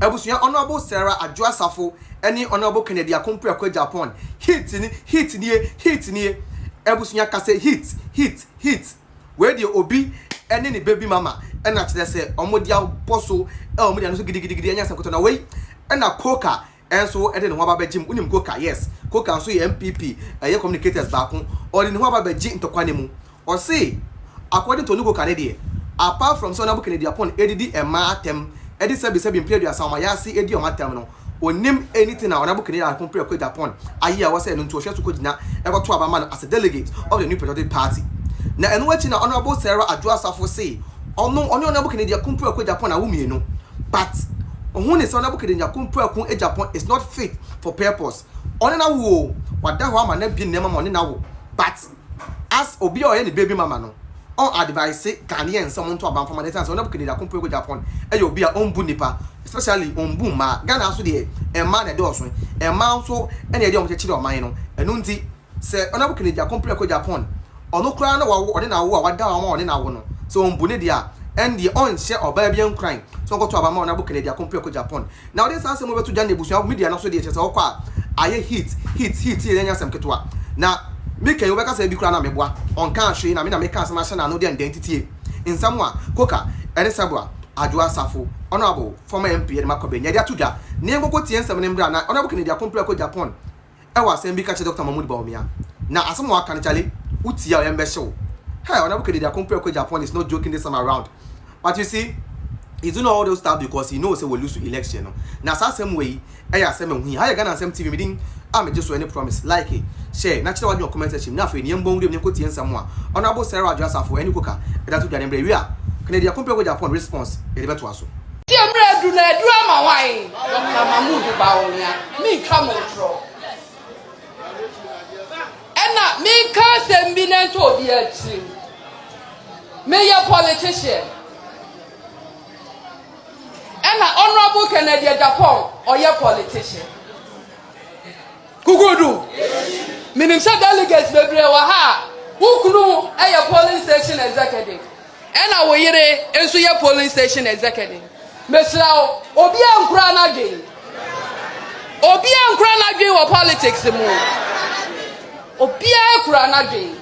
Ebusuya Honorable Sarah Adwoa Safo any Honorable Kennedy Agyapong Japan. Hèat ni. Ebusuya ka say hit. Where the obi any baby mama and actually say omodia poso omodia no so gidi anya sankoto na we and na Koka and so ede no hwa ba gym unim Koka yes Koka so MPP communicators back or the hwa ba gym ntokwane mu or say according to Koka ne apart from so Honorable Kennedy upon edidi ematem edi sebi period asama ya si edi omatem no onim anything na Honorable Kennedy Agyapong Japan ayi a wase no nto hwe so kodina e go to abama no as a delegate of the new patriotic party. Na enu wachi na Honorable Sarah Adwoa Safo say Honorable Kennedy Agyapong Japan awumi no but ohun ne Honorable Kennedy Agyapong Japan is not fit for purpose oni na wo wada ho ama na bi nema mo na wo but as obi o ye ne baby mama no on advise Ghanaian someone to abam from the sense Honorable Kennedy Agyapong Japan e obi a onbu nipa especially onbu ma Ghana so de e ma na de oso e ma so e na de o chechire o man no enu nti se Honorable Kennedy Agyapong Japan ono kra na wo ode na wo a wada wo ode na wo no so ombune dia and the on share oba bian crime so go to abama Honorable Kennedy Agyapong Japan now this answer mo beto jane busu media na so de chese wo kwa aye hit ye nya sam ketwa na me kan wo beka say bi kra na meboa on kan hwe na me kan sama hye na no de identity in samwa Koka ene sabua Adwoa Safo Honorable former MP e makobe nya dia tuda ne ngoko tie nsam ne mbra na Honorable Kennedy Agyapong Japan e wa sem bi ka che Dr. Mahmoud Bawumia na asemo aka ne chale uti ya yembe show hey Honorable Kennedy Agyapong Japan is not joking this time around but you see he's doing all those stuff because he knows he will lose the election no na same way asem hu ha ya Ghana Asem TV meeting am just so any promise like it share na chira wa comment section na fe ni mbon dem ne ko tie nsam a Honorable Sarah Adwoa Safo any Koka e da to dwane mbre wi a Kennedy Agyapong Japan response e beto aso ti mbre du na edu ama wan Dr. Mahmoud Bawumia me come control na me can say me na to obi achi me ya politician na Honorable Kennedy Agyapong or ya politician kugudu minim say delegates bebre wa ha ukunu ya polling station executive na wo yire enso ya polling station executive mesra obi ankura na dwen wa politics mu obia kura na dwen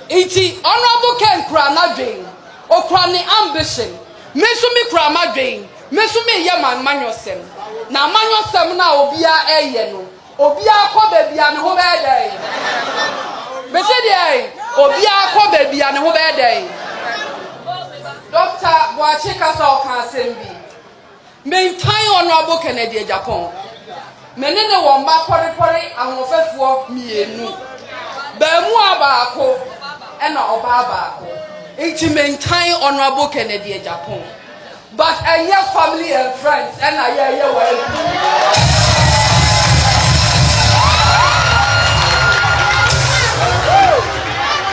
iti Honorable Ken kura na dwen okura ni ambition meso mi kura ma dwen meso mi ye manyosem na manyosem na obia eye no obia akọ bebia ne ho be dai mese dai obia akọ bebia ne ho be dai Dr. Boachika so kan sembi maintain Honorable Kennedy Agyapong menene wo mba porepore ahofefuo mienu Bemu abako and oba abako. It maintain Honorable Kennedy Agyapong. But a year family and friends and a year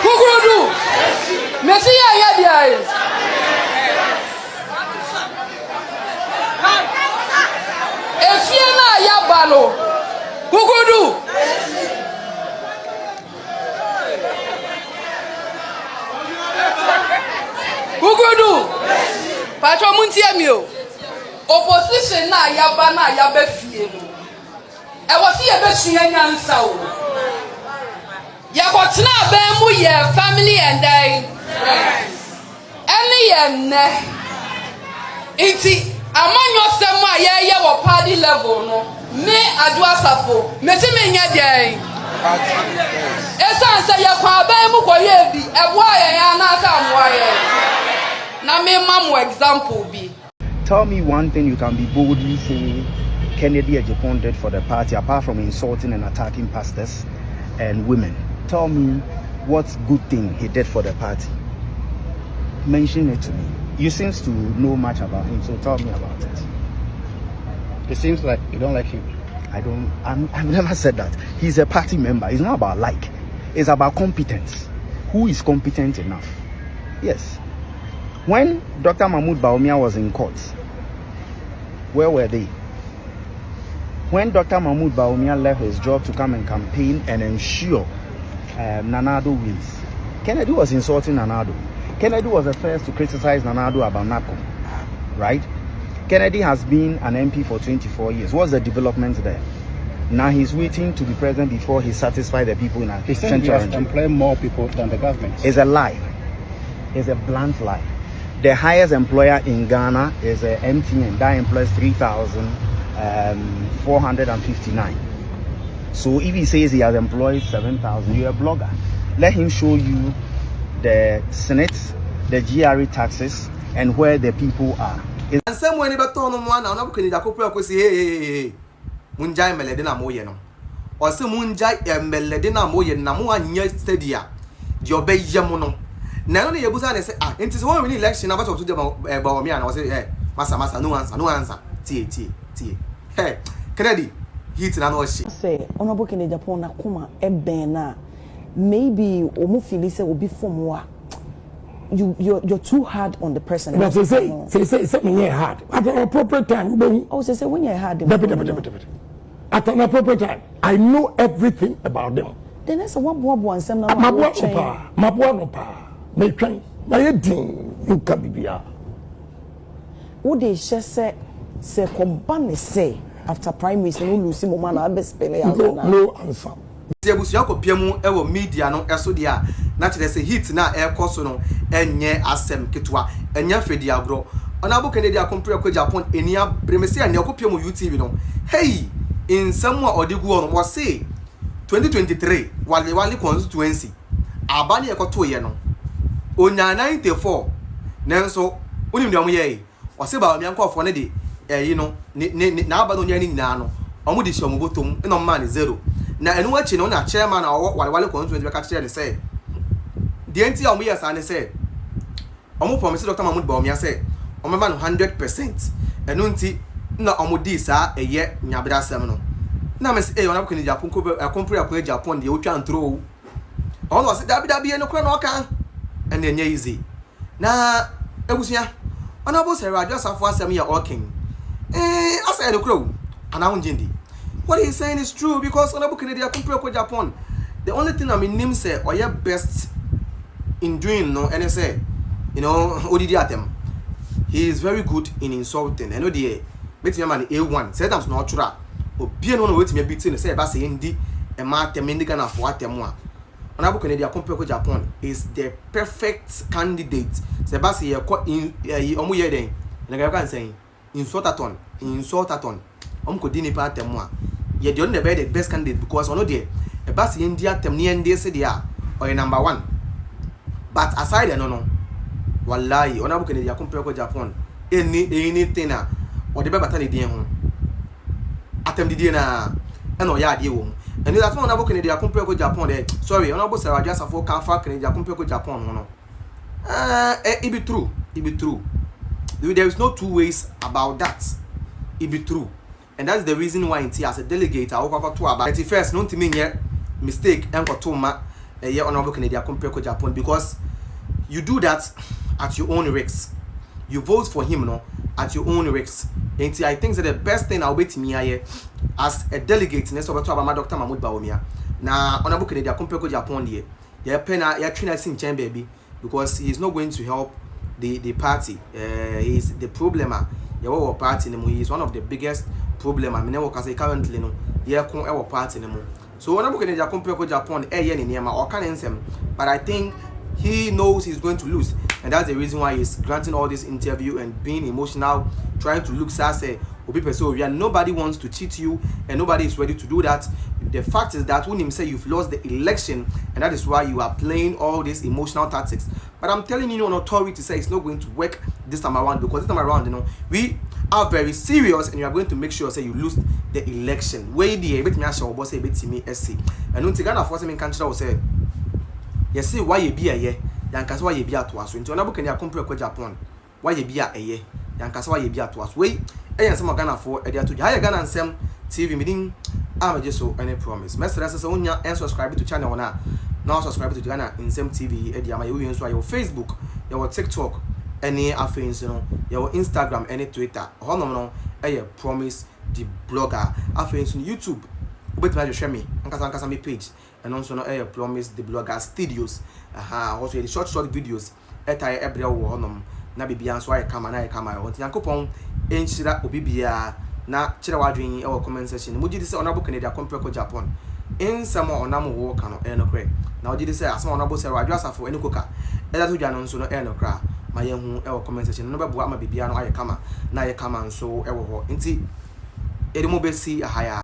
who do? Messia Yadia is. If you na Yabalo, who do? Gugudu Patro muntie mi o opposition na yaba fie no e wo se ye besua nyansa o ya ko tena ba mu ye family and any ye ne iti amanyo sem a ye wo party level no me Adwoa Safo me se me nya den esanse ye kwa ba mu ko ye bi ebo aye ya na asa amwa na me mamu example be. Tell me one thing you can be boldly say Kennedy Agyapong did for the party apart from insulting and attacking pastors and women. Tell me what good thing he did for the party. Mention it to me. You seem to know much about him, so tell me about it. It seems like you don't like him. I've never said that. He's a party member. It's not about like. It's about competence. Who is competent enough? Yes. When Dr. Mahmoud Bawumia was in court, where were they? When Dr. Mahmoud Bawumia left his job to come and campaign and ensure Nana Addo wins, Kennedy was insulting Nana Addo. Kennedy was the first to criticize Nana Addo about NACO, right? Kennedy has been an MP for 24 years. What's the development there? Now he's waiting to be president before he satisfies the people in our He said he has employed more people than the government. It's a lie. It's a blunt lie. The highest employer in Ghana is MTN. That employs 3,459. So if he says he has employed 7,000, you're a blogger. Let him show you the Senate, the GRE taxes, and where the people are. And someone never told him one, and I'm going to say, hey, Munjai Meledina Moyeno. Or some Munjai Meledina Moyen, Namu and Yes Stadia. Your bay Yamono. Now, only a Busan say, ah, it is one election about to them about me, and I was say, hey, Massa, no answer. T. Hey, Kennedy, heat and I she. Say, Honorable Kennedy Agyapong na kuma ebena. Maybe Omufili say will be for more. You're too hard on the person. But say me hard. At an appropriate time, oh, say when you're hard. At an appropriate time, I know everything about them. Then that's a one and some my boy no pa. Me train. My thing you can be here. What they just say combine say after prime minister no lose him man na be spell out na. No answer. Ebusua ko piamu ewo media no eso dia na kire se hit na e koso no enye asem ketwa enye fedi agro Honorable Kennedy Koka Japan enia bremesi ania ko piamu UTV no hey in somewhere odigu on was say 2023 wale constituency abani e ko to ye no onya 94 nanso unim dia mo ye o se ba mi ankofo ne de you know na aba no nya ni nyina no omo de hye omo botom no man 0 na enu achi no na chairman na wale constituency be ka kire ne say the enti omo yes and say omo promise Dr. Mahmoud Bawumia say omo man 100% enu nti na omo di sa eye nyabra asem no na me say Honorable Kennedy Koka Japan de otwa ntro o no say dabi eno kra no ka and enye easy na ebusia Honorable Ay3k3 Adwoa Safo asem ya oking asa eno kra ana unjindi. What he's saying is true because Honorable Kennedy Koka Japan, the only thing I mean him say or your best in doing no and say, you know, odidi atem. He is very good in insulting. I know the meeting man A1 said I'm not true. Obi no wait me beating say ba say ndi e ma atem ndi Ghana for atem a. Honorable Kennedy Koka Japan is the perfect candidate. Say ba say ye omo ye den. Na ga kan say insultaton. Ko dini pa atem a. Ye the only the best candidate because ono there e ba say ndi atem ne ndi say there or number 1. But aside no wallahi Honorable Kennedy Koka Japan anything na or the better than ho atem didi na e no ya ade wo and that's one Honorable Kennedy Koka Japan there sorry Honorable Ay3k3 Adwoa Safo can fa Kennedy Koka Japan no it be true there is no two ways about that. It be true. And that's the reason why as a delegate I walk to about 31st no ntimi nye mistake enko to ma Honorable Kennedy Koka Japan because you do that at your own risk. You vote for him no at your own risk. And I think that the best thing I'll wait me here as a delegate next over to about Dr. Mahmoud Bawumia. Now Honorable Kennedy Koka Japan here. Yeah pena ya train sin chen baby because he is not going to help the party. He is the problemer. Your party he is one of the biggest problem I mean currently no yeah kon our party no so Honorable Kennedy Koka Japan ni niema or can ensem but I think he knows he's going to lose and that's the reason why he's granting all this interview and being emotional trying to look say nobody wants to cheat you and nobody is ready to do that. The fact is that when him say you've lost the election and that is why you are playing all these emotional tactics, but I'm telling you on authority to say it's not going to work this time around because this time around we are very serious and you are going to make sure say you lose the election where the bit me ashon boss say bit me SC and until Ghana force me country will say you see why you be a ye yankasa why you be at us until Honorable Kennedy Koka Japan why you be a ye yankasa why you be at us wait and some Ghana for a to higher Ghana and some TV meeting I'm just so any promise message as onya and subscribe to channel now subscribe to Ghana in some TV edi ama you use your Facebook your TikTok any affins your Instagram any Twitter hono no promise the blogger affins on YouTube ubetuma jo share me ankasa me page and also no promise the blogger studios also the short videos etai ebre wo hono na bibia nso aye kama na aye kama yo nti yankopon enhyira obi bia na kyerɛ wadwen e wo comment section mo gidi sɛ onabo Canada compare ko Japan ensɛm onam wo ka no no kre na ogidi sɛ asɛm onabo sɛ Adwoa Safo ene koka ɛda to dwa no nso no no kra ma ye hu e wo comment section no bɛboa ama bibia no aye kama na aye kama nso e wo hɔ nti edi mo besi ahaya